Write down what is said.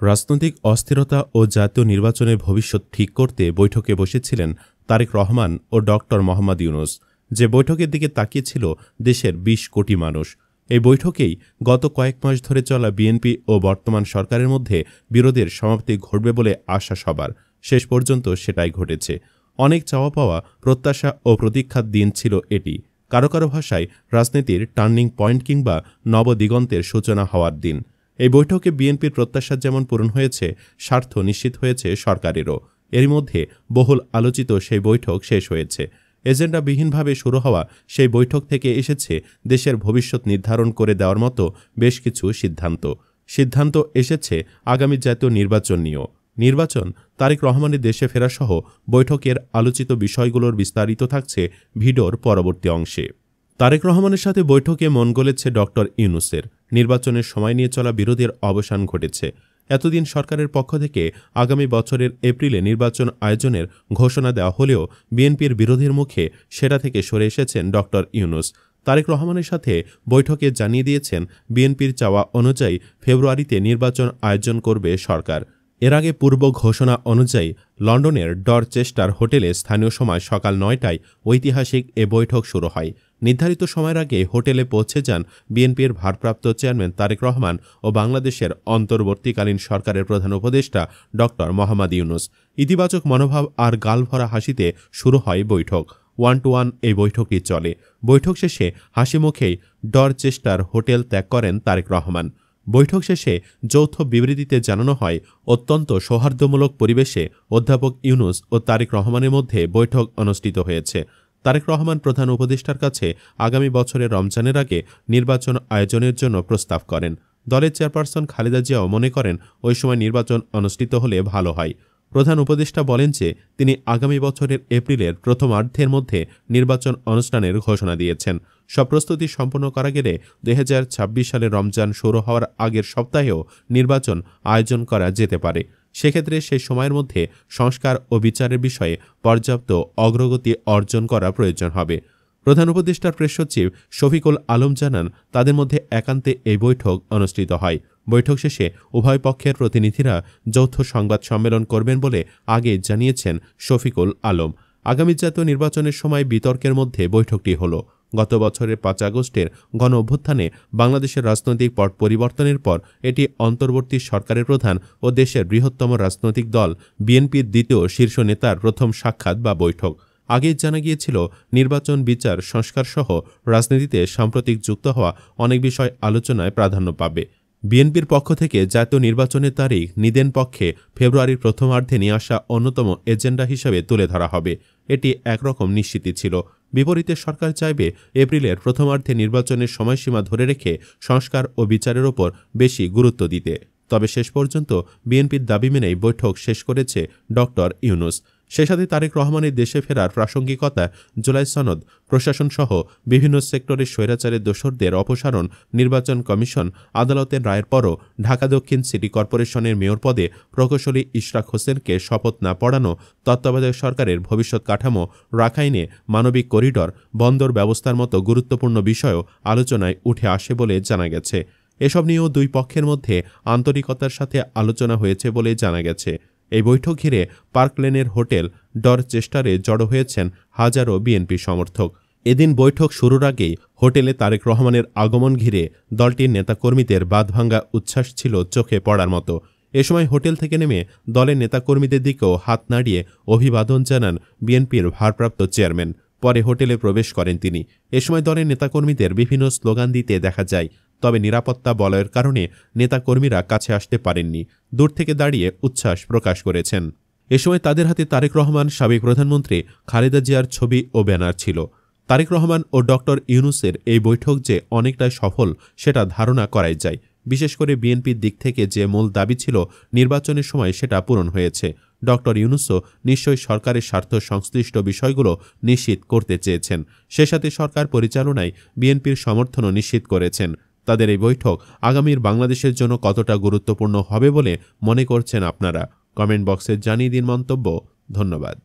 রাজনৈতিক অস্থিরতা ও জাতীয় নির্বাচনের ভবিষ্যৎ ঠিক করতে বৈঠকে বসেছিলেন তারেক রহমান ও ডক্টর মোহাম্মদ ইউনূস। যে বৈঠকের দিকে তাকিয়েছিল দেশের ২০ কোটি মানুষ। এই বৈঠকেই গত কয়েক মাস ধরে চলা বিএনপি ও বর্তমান সরকারের মধ্যে বিরোধের সমাপ্তি ঘটবে বলে আশা সবার। শেষ পর্যন্ত সেটাই ঘটেছে। অনেক চাওয়া পাওয়া, প্রত্যাশা ও প্রতীক্ষার দিন ছিল এটি। কারো কারো ভাষায় রাজনীতির টার্নিং পয়েন্ট কিংবা নবদিগন্তের সূচনা হওয়ার দিন। এই বৈঠকে বিএনপির প্রত্যাশা যেমন পূরণ হয়েছে, স্বার্থ নিশ্চিত হয়েছে সরকারেরও। এরই মধ্যে বহুল আলোচিত সেই বৈঠক শেষ হয়েছে। এজেন্ডাবিহীনভাবে শুরু হওয়া সেই বৈঠক থেকে এসেছে দেশের ভবিষ্যৎ নির্ধারণ করে দেওয়ার মতো বেশ কিছু সিদ্ধান্ত এসেছে আগামী জাতীয় নির্বাচন নিয়েও। নির্বাচন, তারেক রহমানের দেশে ফেরাসহ বৈঠকের আলোচিত বিষয়গুলোর বিস্তারিত থাকছে ভিডিওর পরবর্তী অংশে। তারেক রহমানের সাথে বৈঠকে মন গলেছে ডক্টর ইউনূসের। নির্বাচনের সময় নিয়ে চলা বিরোধের অবসান ঘটেছে। এতদিন সরকারের পক্ষ থেকে আগামী বছরের এপ্রিলে নির্বাচন আয়োজনের ঘোষণা দেওয়া হলেও বিএনপির বিরোধের মুখে সেটা থেকে সরে এসেছেন ডক্টর ইউনূস। তারেক রহমানের সাথে বৈঠকে জানিয়ে দিয়েছেন বিএনপির চাওয়া অনুযায়ী ফেব্রুয়ারিতে নির্বাচন আয়োজন করবে সরকার। এর আগে পূর্ব ঘোষণা অনুযায়ী লন্ডনের ডরচেস্টার হোটেলে স্থানীয় সময় সকাল ৯টায় ঐতিহাসিক এ বৈঠক শুরু হয়। নির্ধারিত সময়ের আগে হোটেলে পৌঁছে যান বিএনপির ভারপ্রাপ্ত চেয়ারম্যান তারেক রহমান ও বাংলাদেশের অন্তর্বর্তীকালীন সরকারের প্রধান উপদেষ্টা ডক্টর মোহাম্মদ ইউনূস। ইতিবাচক মনোভাব আর গালভরা হাসিতে শুরু হয় বৈঠক। 1-to-1 এই বৈঠকটি চলে। বৈঠক শেষে হাসিমুখেই ডরচেস্টার হোটেল ত্যাগ করেন তারেক রহমান। বৈঠক শেষে যৌথ বিবৃতিতে জানানো হয়, অত্যন্ত সৌহার্দ্যমূলক পরিবেশে অধ্যাপক ইউনূস ও তারেক রহমানের মধ্যে বৈঠক অনুষ্ঠিত হয়েছে। তারেক রহমান প্রধান উপদেষ্টার কাছে আগামী বছরের রমজানের আগে নির্বাচন আয়োজনের জন্য প্রস্তাব করেন। দলের চেয়ারপারসন খালেদা জিয়াও মনে করেন ওই সময় নির্বাচন অনুষ্ঠিত হলে ভালো হয়। প্রধান উপদেষ্টা বলেন যে তিনি আগামী বছরের এপ্রিলের প্রথমার্ধের মধ্যে নির্বাচন অনুষ্ঠানের ঘোষণা দিয়েছেন। সব প্রস্তুতি সম্পন্ন করা গেলে ২০২৬ সালের রমজান শুরু হওয়ার আগের সপ্তাহেও নির্বাচন আয়োজন করা যেতে পারে। সেক্ষেত্রে সেই সময়ের মধ্যে সংস্কার ও বিচারের বিষয়ে পর্যাপ্ত অগ্রগতি অর্জন করা প্রয়োজন হবে। প্রধান উপদেষ্টার প্রেস সচিব শফিকুল আলম জানান, তাদের মধ্যে একান্তে এই বৈঠক অনুষ্ঠিত হয়। বৈঠক শেষে উভয় পক্ষের প্রতিনিধিরা যৌথ সংবাদ সম্মেলন করবেন বলে আগে জানিয়েছেন শফিকুল আলম। আগামী জাতীয় নির্বাচনের সময় বিতর্কের মধ্যে বৈঠকটি হল। গত বছরের ৫ আগস্টের গণ অভ্যুত্থানে বাংলাদেশের রাজনৈতিক পট পরিবর্তনের পর এটি অন্তর্বর্তী সরকারের প্রধান ও দেশের বৃহত্তম রাজনৈতিক দল বিএনপির দ্বিতীয় শীর্ষ নেতার প্রথম সাক্ষাৎ বা বৈঠক। আগেই জানা গিয়েছিল নির্বাচন, বিচার, সংস্কার সহ রাজনীতিতে সাম্প্রতিক যুক্ত হওয়া অনেক বিষয় আলোচনায় প্রাধান্য পাবে। বিএনপির পক্ষ থেকে জাতীয় নির্বাচনের তারিখ নিদেন পক্ষে ফেব্রুয়ারির প্রথমার্ধে নিয়ে আসা অন্যতম এজেন্ডা হিসেবে তুলে ধরা হবে। এটি একরকম নিশ্চিতই ছিল। বিপরীতে সরকার চাইবে এপ্রিলের প্রথমার্ধে নির্বাচনের সময়সীমা ধরে রেখে সংস্কার ও বিচারের ওপর বেশি গুরুত্ব দিতে। তবে শেষ পর্যন্ত বিএনপির দাবি মেনেই বৈঠক শেষ করেছে ডক্টর ইউনূস। সে সাথে তারেক রহমানের দেশে ফেরার প্রাসঙ্গিকতা, জুলাই সনদ, প্রশাসনসহ বিভিন্ন সেক্টরের স্বৈরাচারের দোসরদের অপসারণ, নির্বাচন কমিশন আদালতের রায়ের পরও ঢাকা দক্ষিণ সিটি কর্পোরেশনের মেয়র পদে প্রকৌশলী ইশরাক হোসেনকে শপথ না পড়ানো, তত্ত্বাবধায়ক সরকারের ভবিষ্যৎ কাঠামো, রাখাইনে মানবিক করিডর, বন্দর ব্যবস্থার মতো গুরুত্বপূর্ণ বিষয়ও আলোচনায় উঠে আসে বলে জানা গেছে। এসব নিয়েও দুই পক্ষের মধ্যে আন্তরিকতার সাথে আলোচনা হয়েছে বলে জানা গেছে। এই বৈঠক ঘিরে পার্ক লেনের হোটেল ডরচেস্টারে জড়ো হয়েছেন হাজারো বিএনপি সমর্থক। এদিন বৈঠক শুরুর আগেই হোটেলে তারেক রহমানের আগমন ঘিরে দলটির নেতাকর্মীদের বাঁধভাঙ্গা উচ্ছ্বাস ছিল চোখে পড়ার মতো। এ সময় হোটেল থেকে নেমে দলের নেতাকর্মীদের দিকেও হাত নাড়িয়ে অভিবাদন জানান বিএনপির ভারপ্রাপ্ত চেয়ারম্যান। পরে হোটেলে প্রবেশ করেন তিনি। এ সময় দলের নেতাকর্মীদের বিভিন্ন স্লোগান দিতে দেখা যায়। তবে নিরাপত্তা বলয়ের কারণে নেতাকর্মীরা কাছে আসতে পারেননি, দূর থেকে দাঁড়িয়ে উচ্ছ্বাস প্রকাশ করেছেন। এ সময় তাদের হাতে তারেক রহমান, সাবেক প্রধানমন্ত্রী খালেদা জিয়ার ছবি ও ব্যানার ছিল। তারেক রহমান ও ডক্টর ইউনূসের এই বৈঠক যে অনেকটাই সফল সেটা ধারণা করাই যায়। বিশেষ করে বিএনপির দিক থেকে যে মূল দাবি ছিল নির্বাচনের সময় সেটা পূরণ হয়েছে। ডক্টর ইউনূসও নিশ্চয়ই সরকারের স্বার্থ সংশ্লিষ্ট বিষয়গুলো নিশ্চিত করতে চেয়েছেন। সে সাথে সরকার পরিচালনায় বিএনপির সমর্থনও নিশ্চিত করেছেন। তাদের এই বৈঠক আগামীর বাংলাদেশের জন্য কতটা গুরুত্বপূর্ণ হবে বলে মনে করছেন আপনারা? কমেন্ট বক্সে জানিয়ে দিন মন্তব্য। ধন্যবাদ।